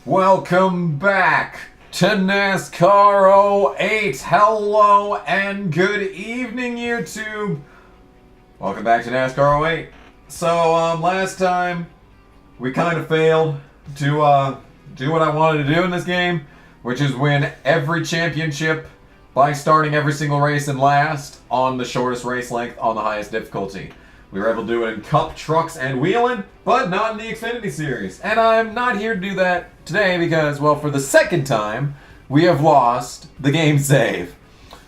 Welcome back to NASCAR 08. Hello and good evening, YouTube. Welcome back to NASCAR 08. So, last time we kind of failed to do what I wanted to do in this game, which is win every championship by starting every single race in last on the shortest race length on the highest difficulty. We were able to do it in Cup, Trucks, and Wheelin', but not in the Xfinity Series. And I'm not here to do that today because, well, for the second time, we have lost the game save.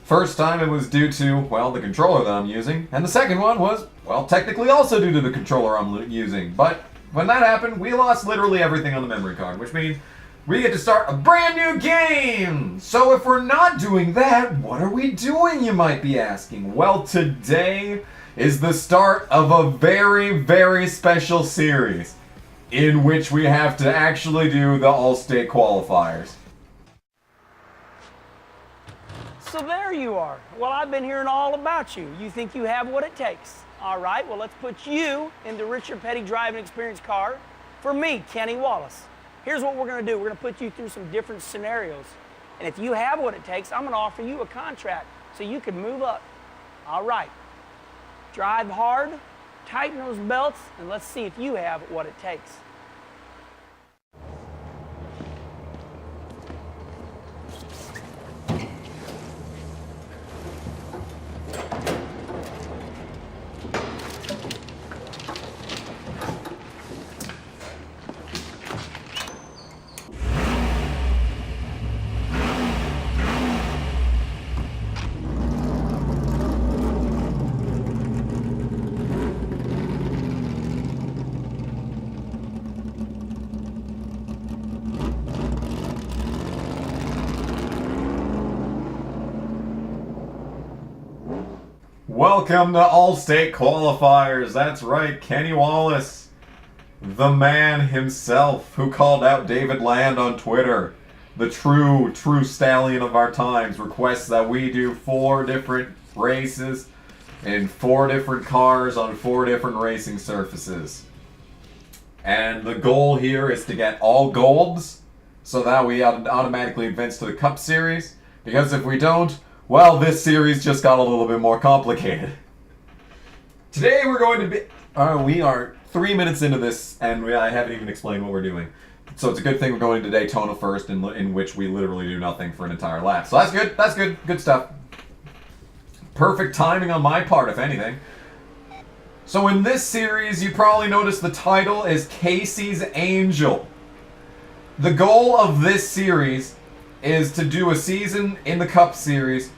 First time it was due to, well, the controller that I'm using, and the second one was, well, technically also due to the controller I'm using. But when that happened, we lost literally everything on the memory card, which means we get to start a brand new game! So if we're not doing that, what are we doing, you might be asking? Well, today is the start of a very, very special series in which we have to actually do the all-state qualifiers. So there you are. Well, I've been hearing all about you. You think you have what it takes. All right, well, let's put you in the Richard Petty driving experience car for me, Kenny Wallace. Here's what we're going to do. We're going to put you through some different scenarios. And if you have what it takes, I'm going to offer you a contract so you can move up. All right. Drive hard, tighten those belts, and let's see if you have what it takes. Welcome to All-State Qualifiers. That's right, Kenny Wallace, the man himself who called out David Land on Twitter, the true stallion of our times, requests that we do 4 different races in 4 different cars on 4 different racing surfaces. And the goal here is to get all golds so that we automatically advance to the Cup Series, because if we don't, well, this series just got a little bit more complicated. Today we're going to be... we are 3 minutes into this, and I haven't even explained what we're doing. So it's a good thing we're going to Daytona first, in which we literally do nothing for an entire lap. So that's good, good stuff. Perfect timing on my part, if anything. So in this series, you probably noticed the title is Casey's Angel. The goal of this series is to do a season in the Cup Series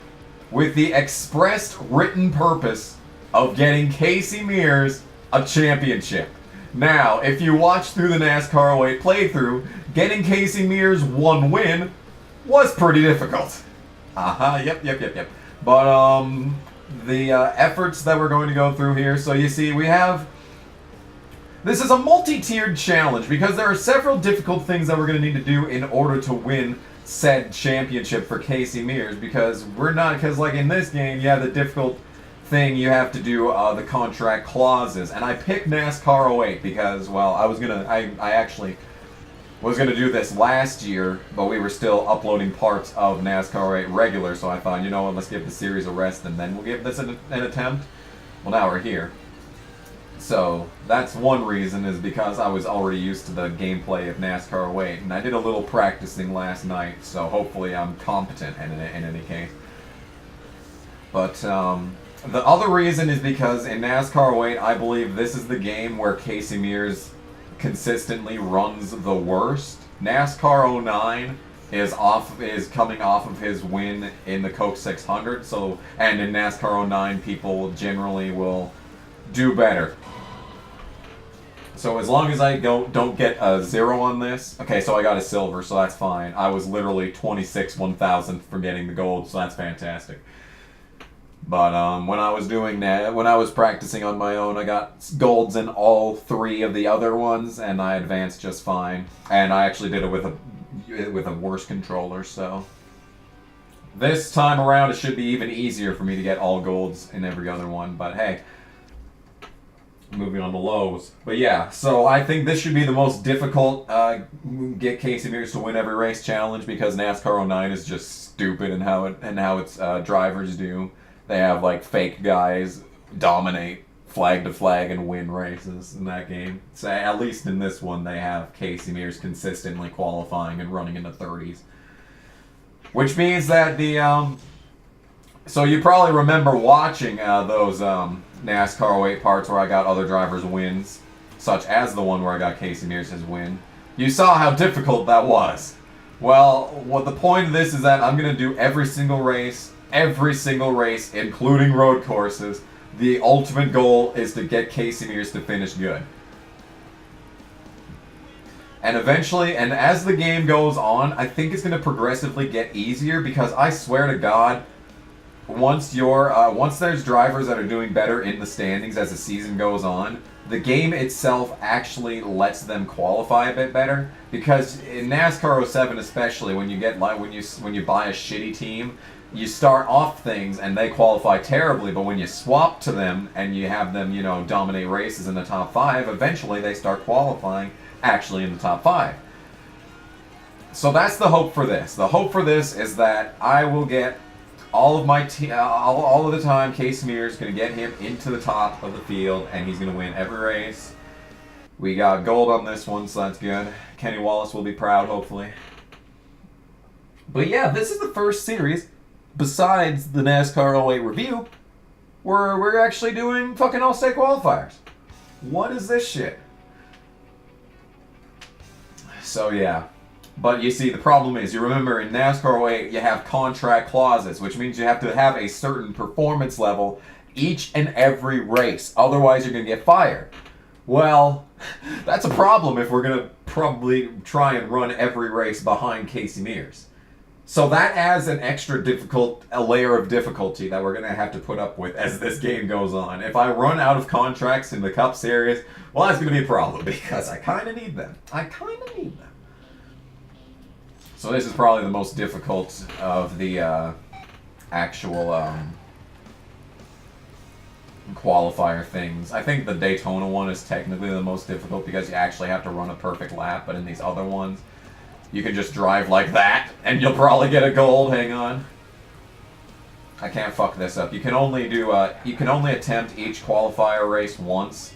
with the expressed written purpose of getting Casey Mears a championship. Now, if you watch through the NASCAR 08 playthrough, getting Casey Mears 1 win was pretty difficult. Yep. But, the efforts that we're going to go through here, so you see, we have... This is a multi-tiered challenge because there are several difficult things that we're going to need to do in order to win said championship for Casey Mears, because like in this game, you have the difficult thing, you have to do the contract clauses, and I picked NASCAR 08 because, well, I actually was gonna do this last year, but we were still uploading parts of NASCAR 8 regular, so I thought, you know what, let's give the series a rest and then we'll give this an attempt. Well, now we're here. So, that's one reason, is because I was already used to the gameplay of NASCAR 08, and I did a little practicing last night, so hopefully I'm competent in any case. But, the other reason is because in NASCAR 08, I believe this is the game where Casey Mears consistently runs the worst. NASCAR 09 is coming off of his win in the Coke 600, so, and in NASCAR 09, people generally will do better. So as long as I don't get a 0 on this, okay, so I got a silver, so that's fine. I was literally 26/1000th for getting the gold, so that's fantastic. But when I was doing that, when I was practicing on my own, I got golds in all 3 of the other ones, and I advanced just fine. And I actually did it with a worse controller, so this time around it should be even easier for me to get all golds in every other one. But hey, moving on to lows. But yeah, so I think this should be the most difficult get Casey Mears to win every race challenge, because NASCAR 09 is just stupid in how its drivers do. They have like fake guys dominate flag to flag and win races in that game. So at least in this one, they have Casey Mears consistently qualifying and running in the 30s. Which means that the so you probably remember watching those NASCAR 08 parts where I got other drivers' wins, such as the one where I got Casey Mears' win. You saw how difficult that was. Well, what the point of this is that I'm going to do every single race, including road courses. The ultimate goal is to get Casey Mears to finish good. And eventually, and as the game goes on, I think it's going to progressively get easier, because I swear to God, once there's drivers that are doing better in the standings as the season goes on, the game itself actually lets them qualify a bit better. Because in NASCAR 07 especially, when you get when you buy a shitty team, you start off things and they qualify terribly, but when you swap to them and you have them, you know, dominate races in the top 5, eventually they start qualifying actually in the top 5. So that's the hope for this. The hope for this is that I will get all of my all of the time, Casey Mears is going to get him into the top of the field, and he's going to win every race. We got gold on this one, so that's good. Kenny Wallace will be proud, hopefully. But yeah, this is the first series, besides the NASCAR 08 review, where we're actually doing fucking all-state qualifiers. What is this shit? So yeah. But you see, the problem is, you remember in NASCAR 08, you have contract clauses, which means you have to have a certain performance level each and every race. Otherwise, you're going to get fired. Well, that's a problem if we're going to probably try and run every race behind Casey Mears. So that adds an extra a layer of difficulty that we're going to have to put up with as this game goes on. If I run out of contracts in the Cup Series, well, that's going to be a problem, because I kind of need them. So this is probably the most difficult of the actual qualifier things. I think the Daytona one is technically the most difficult, because you actually have to run a perfect lap, but in these other ones, you can just drive like that, and you'll probably get a gold. Hang on. I can't fuck this up. You can only attempt each qualifier race once.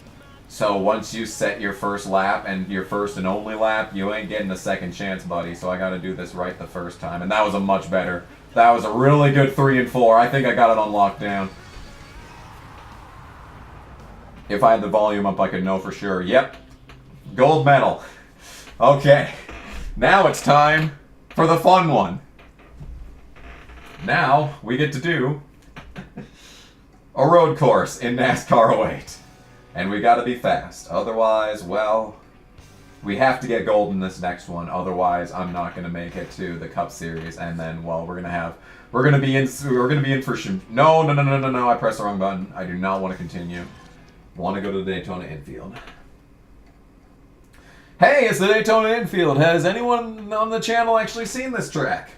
So once you set your first lap and your first and only lap, you ain't getting a second chance, buddy. So I got to do this right the first time, and that was a much better. That was a really good 3 and 4. I think I got it on lockdown. If I had the volume up, I could know for sure. Yep, gold medal. Okay, now it's time for the fun one. Now we get to do a road course in NASCAR 08. And we gotta be fast. Otherwise, well, we have to get gold in this next one. Otherwise, I'm not gonna make it to the Cup Series. And then, well, we're gonna be in for no. I pressed the wrong button. I do not want to continue. Want to go to the Daytona infield. Hey, it's the Daytona infield. Has anyone on the channel actually seen this track?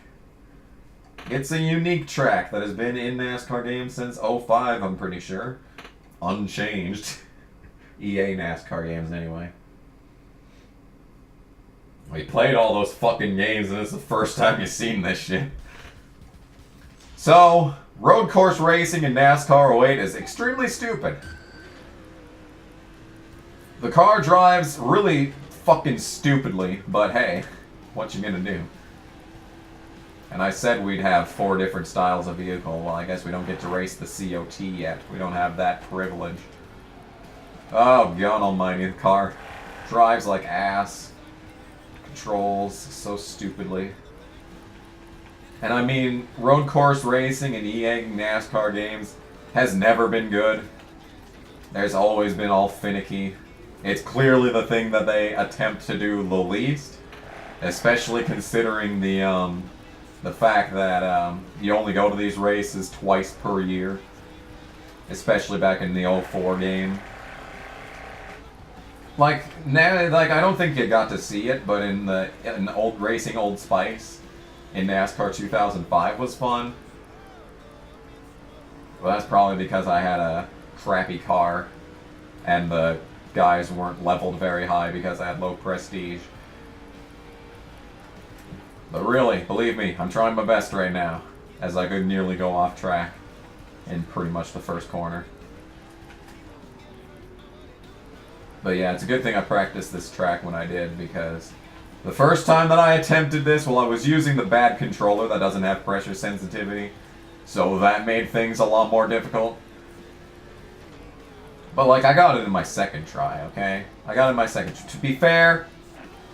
It's a unique track that has been in NASCAR games since 05, I'm pretty sure. Unchanged. EA NASCAR games, anyway. We played all those fucking games, and it's the first time you've seen this shit. So, road course racing in NASCAR 08 is extremely stupid. The car drives really fucking stupidly, but hey, what you gonna do? And I said we'd have 4 different styles of vehicle. Well, I guess we don't get to race the COT yet. We don't have that privilege. Oh, God almighty, the car drives like ass. Controls so stupidly. And I mean, road course racing in EA NASCAR games has never been good. There's always been all finicky. It's clearly the thing that they attempt to do the least. Especially considering the fact that you only go to these races twice per year. Especially back in the 04 game. Like I don't think you got to see it, but in old racing Old Spice in NASCAR 2005 was fun. Well, that's probably because I had a crappy car. and the guys weren't leveled very high because I had low prestige. But really, believe me, I'm trying my best right now, as I could nearly go off track in pretty much the first corner. But yeah, it's a good thing I practiced this track when I did, because the first time that I attempted this, well, I was using the bad controller that doesn't have pressure sensitivity, so that made things a lot more difficult. But, like, I got it in my second try, okay? I got it in my second try. To be fair,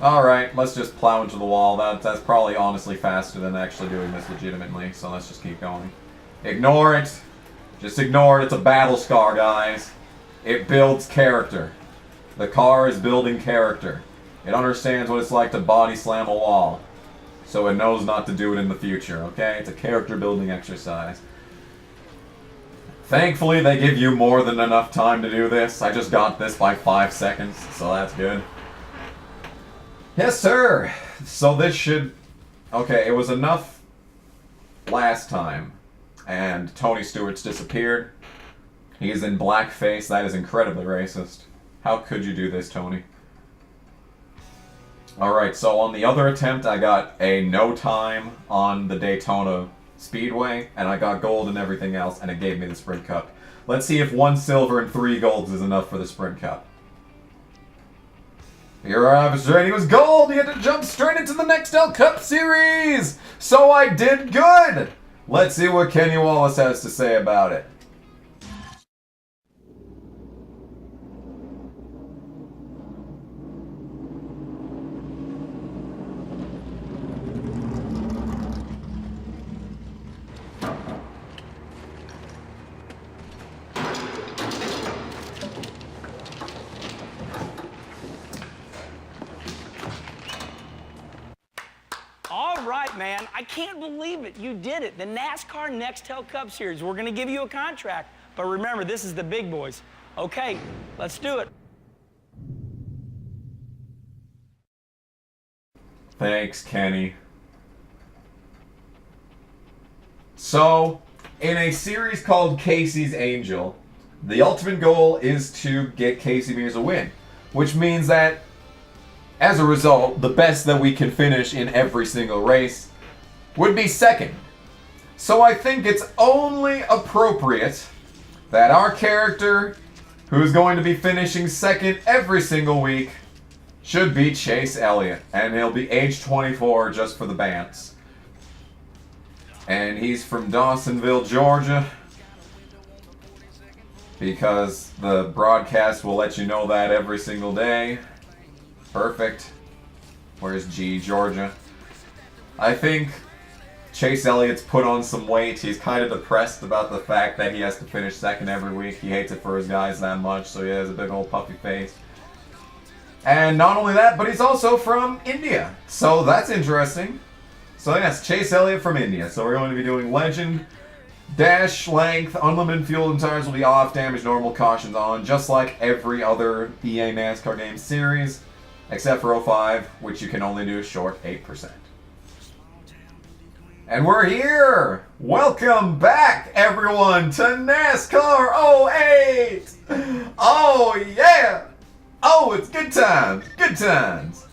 alright, let's just plow into the wall. That's probably honestly faster than actually doing this legitimately, so let's just keep going. Ignore it. Just ignore it. It's a battle scar, guys. It builds character. The car is building character. It understands what it's like to body slam a wall. So it knows not to do it in the future, okay? It's a character building exercise. Thankfully, they give you more than enough time to do this. I just got this by 5 seconds, so that's good. Yes, sir! So this should... Okay, it was enough last time. And Tony Stewart's disappeared. He's in blackface. That is incredibly racist. How could you do this, Tony? Alright, so on the other attempt, I got a no time on the Daytona Speedway, and I got gold and everything else, and it gave me the Sprint Cup. Let's see if 1 silver and 3 golds is enough for the Sprint Cup. Here I was ready. It was gold! You had to jump straight into the Nextel Cup Series! So I did good! Let's see what Kenny Wallace has to say about it. Man, I can't believe it. You did it. The NASCAR Nextel Cup Series. We're going to give you a contract. But remember, this is the big boys. Okay, let's do it. Thanks, Kenny. So, in a series called Casey's Angel, the ultimate goal is to get Casey Mears a win. Which means that, as a result, the best that we can finish in every single race would be second. So I think it's only appropriate that our character, who's going to be finishing second every single week, should be Chase Elliott. And he'll be age 24 just for the bands. And he's from Dawsonville, Georgia, because the broadcast will let you know that every single day. Perfect. Where's G, Georgia? I think Chase Elliott's put on some weight. He's kind of depressed about the fact that he has to finish second every week. He hates it for his guys that much, so he has a big old puffy face. And not only that, but he's also from India. So that's interesting. So yes, Chase Elliott from India. So we're going to be doing Legend, Dash, Length, Unlimited Fuel, and Tires will be off, Damage, Normal, Cautions on, just like every other EA NASCAR game series, except for 05, which you can only do short 8%. And we're here! Welcome back, everyone, to NASCAR 08! Oh, yeah! Oh, it's good times! Good times!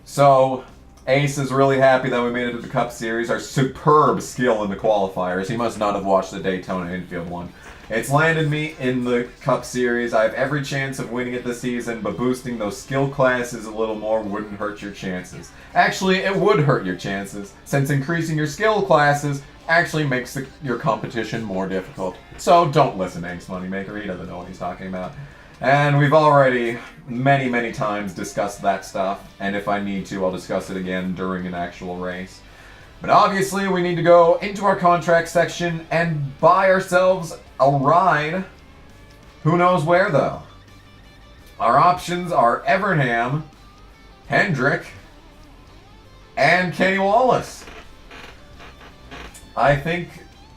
So, Ace is really happy that we made it to the Cup Series. Our superb skill in the qualifiers. He must not have watched the Daytona infield one. It's landed me in the Cup Series. I have every chance of winning it this season, but boosting those skill classes a little more wouldn't hurt your chances. Actually, it would hurt your chances, since increasing your skill classes actually makes your competition more difficult. So don't listen to Ace Moneymaker, he doesn't know what he's talking about. And we've already many, many times discussed that stuff, and if I need to, I'll discuss it again during an actual race. But obviously, we need to go into our contract section and buy ourselves a ride. Who knows where, though? Our options are Evernham, Hendrick, and Kenny Wallace. I think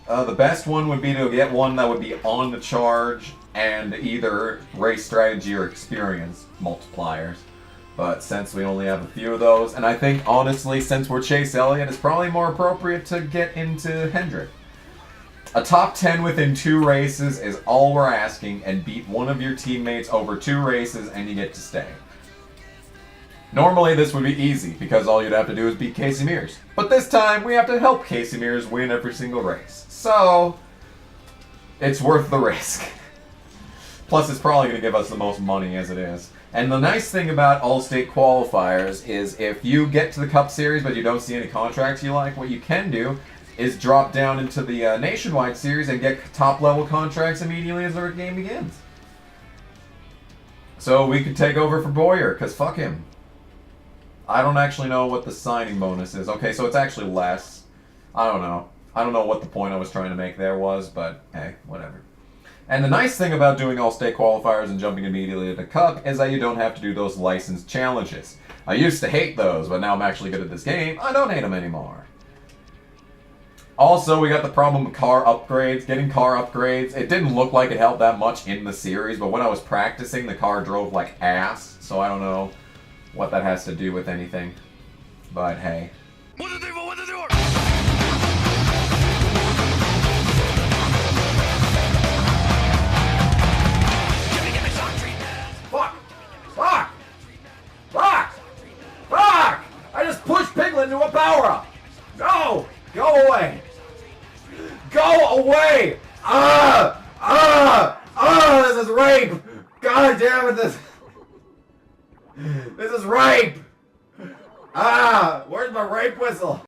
the best one would be to get one that would be on the charge and either race strategy or experience multipliers. But since we only have a few of those, and I think, honestly, since we're Chase Elliott, it's probably more appropriate to get into Hendrick. A top 10 within 2 races is all we're asking, and beat one of your teammates over 2 races and you get to stay. Normally this would be easy, because all you'd have to do is beat Casey Mears. But this time, we have to help Casey Mears win every single race. So, it's worth the risk. Plus, it's probably going to give us the most money as it is. And the nice thing about All-State Qualifiers is if you get to the Cup Series but you don't see any contracts you like, what you can do is drop down into the Nationwide Series and get top-level contracts immediately as the game begins. So we could take over for Boyer, because fuck him. I don't actually know what the signing bonus is. Okay, so it's actually less. I don't know. I don't know what the point I was trying to make there was, but hey, whatever. And the nice thing about doing all-state qualifiers and jumping immediately to Cup is that you don't have to do those licensed challenges. I used to hate those, but now I'm actually good at this game. I don't hate them anymore. Also, we got the problem with car upgrades. Getting car upgrades, it didn't look like it helped that much in the series, but when I was practicing, the car drove like ass, so I don't know what that has to do with anything. But hey. Fuck! Fuck! Fuck! Fuck! I just pushed Piglet into a power-up! No! Go away! Go away! This is rape! God damn it, this is rape! Where's my rape whistle?